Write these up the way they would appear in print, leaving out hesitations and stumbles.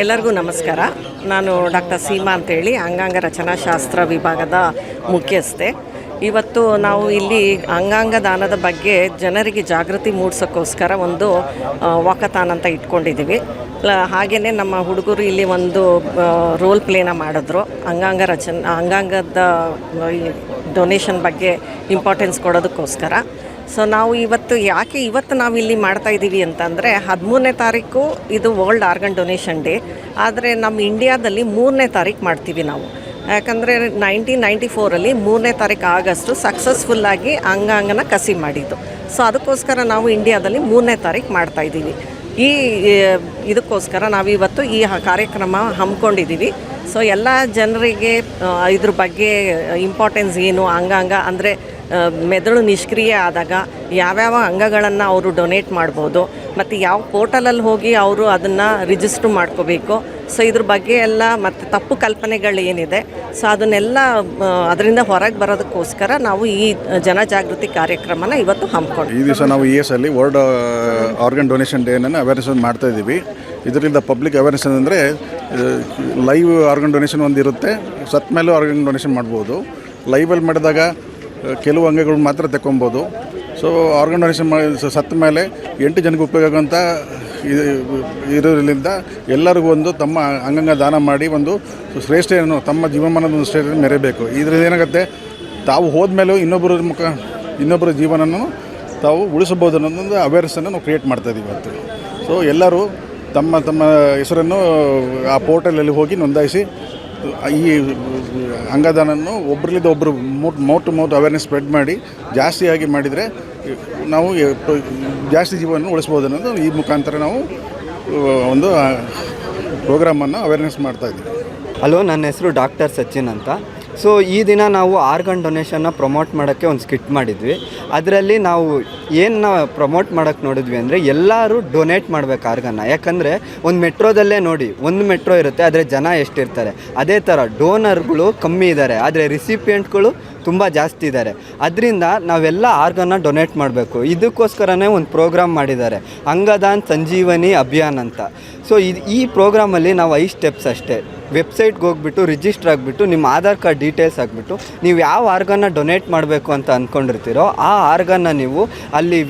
ಎಲ್ಲರಿಗೂ ನಮಸ್ಕಾರ. ನಾನು ಡಾಕ್ಟರ್ ಸೀಮಾ ಅಂತೇಳಿ ಅಂಗಾಂಗ ರಚನಾಶಾಸ್ತ್ರ ವಿಭಾಗದ ಮುಖ್ಯಸ್ಥೆ. ಇವತ್ತು ನಾವು ಇಲ್ಲಿ ಅಂಗಾಂಗ ದಾನದ ಬಗ್ಗೆ ಜನರಿಗೆ ಜಾಗೃತಿ ಮೂಡಿಸೋಕ್ಕೋಸ್ಕರ ಒಂದು ವಾಕಥಾನ್ ಅಂತ ಇಟ್ಕೊಂಡಿದ್ದೀವಿ. ಹಾಗೆಯೇ ನಮ್ಮ ಹುಡುಗರು ಇಲ್ಲಿ ಒಂದು ರೋಲ್ ಪ್ಲೇನ ಮಾಡಿದ್ರು. ಅಂಗಾಂಗದ ಡೊನೇಷನ್ ಬಗ್ಗೆ ಇಂಪಾರ್ಟೆನ್ಸ್ ಕೊಡೋದಕ್ಕೋಸ್ಕರ. ಸೊ ನಾವು ಇವತ್ತು ನಾವು ಇಲ್ಲಿ ಮಾಡ್ತಾಯಿದ್ದೀವಿ ಅಂತಂದರೆ 13ನೇ ತಾರೀಕು ಇದು ವರ್ಲ್ಡ್ ಆರ್ಗನ್ ಡೊನೇಷನ್ ಡೇ. ಆದರೆ ನಮ್ಮ ಇಂಡಿಯಾದಲ್ಲಿ 3ನೇ ತಾರೀಕು ಮಾಡ್ತೀವಿ ನಾವು. ಯಾಕಂದರೆ 1994 3ನೇ ತಾರೀಕು ಆಗಸ್ಟು ಸಕ್ಸಸ್ಫುಲ್ಲಾಗಿ ಅಂಗಾಂಗನ ಕಸಿ ಮಾಡಿದ್ದು. ಸೊ ಅದಕ್ಕೋಸ್ಕರ ನಾವು ಇಂಡಿಯಾದಲ್ಲಿ 3ನೇ ತಾರೀಕು ಮಾಡ್ತಾಯಿದ್ದೀವಿ. ಇದಕ್ಕೋಸ್ಕರ ನಾವಿವತ್ತು ಈ ಕಾರ್ಯಕ್ರಮ ಹಮ್ಮಿಕೊಂಡಿದ್ದೀವಿ. ಸೊ ಎಲ್ಲ ಜನರಿಗೆ ಇದ್ರ ಬಗ್ಗೆ ಇಂಪಾರ್ಟೆನ್ಸ್ ಏನು, ಅಂಗಾಂಗ ಅಂದರೆ ಮೆದುಳು ನಿಷ್ಕ್ರಿಯ ಆದಾಗ ಯಾವ್ಯಾವ ಅಂಗಗಳನ್ನು ಅವರು ಡೊನೇಟ್ ಮಾಡ್ಬೋದು ಮತ್ತು ಯಾವ ಪೋರ್ಟಲಲ್ಲಿ ಹೋಗಿ ಅವರು ಅದನ್ನು ರಿಜಿಸ್ಟ್ರ್ ಮಾಡ್ಕೋಬೇಕು. ಸೊ ಇದ್ರ ಬಗ್ಗೆ ಎಲ್ಲ ಮತ್ತು ತಪ್ಪು ಕಲ್ಪನೆಗಳು ಏನಿದೆ, ಸೊ ಅದನ್ನೆಲ್ಲ ಅದರಿಂದ ಹೊರಗೆ ಬರೋದಕ್ಕೋಸ್ಕರ ನಾವು ಈ ಜನಜಾಗೃತಿ ಕಾರ್ಯಕ್ರಮನ ಇವತ್ತು ಹಮ್ಮಿಕೊಂಡು ಈ ದಿವಸ ನಾವು ESಲ್ಲಿ ವರ್ಲ್ಡ್ ಆರ್ಗನ್ ಡೊನೇಷನ್ ಡೇನ ಅವೇರ್ನೆಸ್ ಮಾಡ್ತಾ ಇದ್ದೀವಿ. ಇದರಿಂದ ಪಬ್ಲಿಕ್ ಅವೇರ್ನೆಸ್ ಅಂದರೆ ಲೈವ್ ಆರ್ಗನ್ ಡೊನೇಷನ್ ಒಂದಿರುತ್ತೆ, ಸತ್ತ ಮೇಲೂ ಆರ್ಗನ್ ಡೊನೇಷನ್ ಮಾಡ್ಬೋದು. ಲೈವಲ್ಲಿ ಮಾಡಿದಾಗ ಕೆಲವು ಅಂಗಗಳು ಮಾತ್ರ ತಗೊಬೋದು. ಸೊ ಆರ್ಗನ್ ಡೊನೇಷನ್ ಸತ್ತ ಮೇಲೆ 8 ಜನಕ್ಕೆ ಉಪಯೋಗ ಆಗೋಂಥ ಇರೋದ್ರಿಂದ ಎಲ್ಲರಿಗೂ ಒಂದು ತಮ್ಮ ಅಂಗಾಂಗ ದಾನ ಮಾಡಿ ಒಂದು ಶ್ರೇಷ್ಠೆಯನ್ನು ತಮ್ಮ ಜೀವಮಾನದ ಒಂದು ಶ್ರೇಷ್ಠ ಮೆರೆಯಬೇಕು. ಇದರಿಂದ ಏನಾಗುತ್ತೆ, ತಾವು ಹೋದ್ಮೇಲೂ ಇನ್ನೊಬ್ಬರ ಜೀವನವನ್ನು ತಾವು ಉಳಿಸಬಹುದು ಅನ್ನೋದೊಂದು ಅವೇರ್ನೆಸ್ಸನ್ನು ನಾವು ಕ್ರಿಯೇಟ್ ಮಾಡ್ತಾಯಿದ್ದೀವಿ ಇವತ್ತು. ಸೊ ಎಲ್ಲರೂ ತಮ್ಮ ಹೆಸರನ್ನು ಆ ಪೋರ್ಟಲಲ್ಲಿ ಹೋಗಿ ನೋಂದಾಯಿಸಿ ಈ ಅಂಗದಾನನ್ನು ಒಬ್ಬರಿಂದ ಒಬ್ಬರು mouth to mouth awareness spread ಮಾಡಿ ಜಾಸ್ತಿಯಾಗಿ ಮಾಡಿದರೆ ನಾವು ಜಾಸ್ತಿ ಜೀವನವನ್ನು ಉಳಿಸ್ಬೋದು ಅನ್ನೋದು ಈ ಮುಖಾಂತರ ನಾವು ಒಂದು ಪ್ರೋಗ್ರಾಮನ್ನು ಅವೇರ್ನೆಸ್ ಮಾಡ್ತಾಯಿದ್ದೀವಿ. ಹಲೋ, ನನ್ನ ಹೆಸರು ಡಾಕ್ಟರ್ ಸಚಿನ್ ಅಂತ. ಸೊ ಈ ದಿನ ನಾವು ಆರ್ಗನ್ ಡೊನೇಷನ್ನ ಪ್ರಮೋಟ್ ಮಾಡೋಕ್ಕೆ ಒಂದು ಸ್ಕಿಟ್ ಮಾಡಿದ್ವಿ. ಅದರಲ್ಲಿ ನಾವು ಏನು ಪ್ರಮೋಟ್ ಮಾಡೋಕ್ಕೆ ನೋಡಿದ್ವಿ ಅಂದರೆ ಎಲ್ಲರೂ ಡೊನೇಟ್ ಮಾಡಬೇಕು ಆರ್ಗನ್ನ. ಯಾಕಂದರೆ ಒಂದು ಮೆಟ್ರೋದಲ್ಲೇ ನೋಡಿ, ಒಂದು ಮೆಟ್ರೋ ಇರುತ್ತೆ, ಆದರೆ ಜನ ಎಷ್ಟಿರ್ತಾರೆ. ಅದೇ ಥರ ಡೋನರ್ಗಳು ಕಮ್ಮಿ ಇದ್ದಾರೆ, ಆದರೆ ರಿಸಿಪಿಯೆಂಟ್ಗಳು ತುಂಬ ಜಾಸ್ತಿ ಇದ್ದಾರೆ. ಅದರಿಂದ ನಾವೆಲ್ಲ ಆರ್ಗನ್ನ ಡೊನೇಟ್ ಮಾಡಬೇಕು. ಇದಕ್ಕೋಸ್ಕರನೇ ಒಂದು ಪ್ರೋಗ್ರಾಮ್ ಮಾಡಿದ್ದಾರೆ, ಅಂಗದಾನ್ ಸಂಜೀವನಿ ಅಭಿಯಾನ್ ಅಂತ. ಸೊ ಈ ಪ್ರೋಗ್ರಾಮಲ್ಲಿ ನಾವು 5 ಸ್ಟೆಪ್ಸ್ ಅಷ್ಟೇ. ವೆಬ್ಸೈಟ್ಗೆ ಹೋಗ್ಬಿಟ್ಟು ರಿಜಿಸ್ಟರ್ ಆಗಿಬಿಟ್ಟು ನಿಮ್ಮ ಆಧಾರ್ ಕಾರ್ಡ್ ಡೀಟೇಲ್ಸ್ ಆಗಿಬಿಟ್ಟು ನೀವು ಯಾವ ಆರ್ಗನ್ನ ಡೊನೇಟ್ ಮಾಡಬೇಕು ಅಂತ ಅಂದ್ಕೊಂಡಿರ್ತೀರೋ ಆ ಆರ್ಗನ್ನ ನೀವು ಅಲ್ಲಿ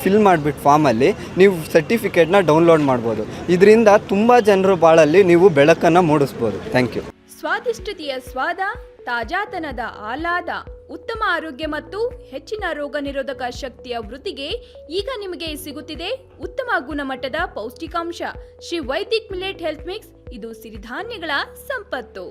ಫಿಲ್ ಮಾಡಿಬಿಟ್ಟು ಫಾರ್ಮಲ್ಲಿ ನೀವು ಸರ್ಟಿಫಿಕೇಟ್ನ ಡೌನ್ಲೋಡ್ ಮಾಡ್ಬೋದು. ಇದರಿಂದ ತುಂಬ ಜನರು ಬಾಳಲ್ಲಿ ನೀವು ಬೆಳಕನ್ನು ಮೂಡಿಸ್ಬೋದು. Thank you. ಸ್ವಾದಿಷ್ಟತೆಯ ಸ್ವಾದ, ತಾಜಾತನದ ಆಹ್ಲಾದ, ಉತ್ತಮ ಆರೋಗ್ಯ ಮತ್ತು ಹೆಚ್ಚಿನ ರೋಗ ನಿರೋಧಕ ಶಕ್ತಿಯ ವೃದ್ಧಿಗೆ ಈಗ ನಿಮಗೆ ಸಿಗುತ್ತಿದೆ ಉತ್ತಮ ಗುಣಮಟ್ಟದ ಪೌಷ್ಟಿಕಾಂಶ. Shri Vaidik millet health mix. ಇದು ಸಿರಿಧಾನ್ಯಗಳ ಸಂಪತ್ತು.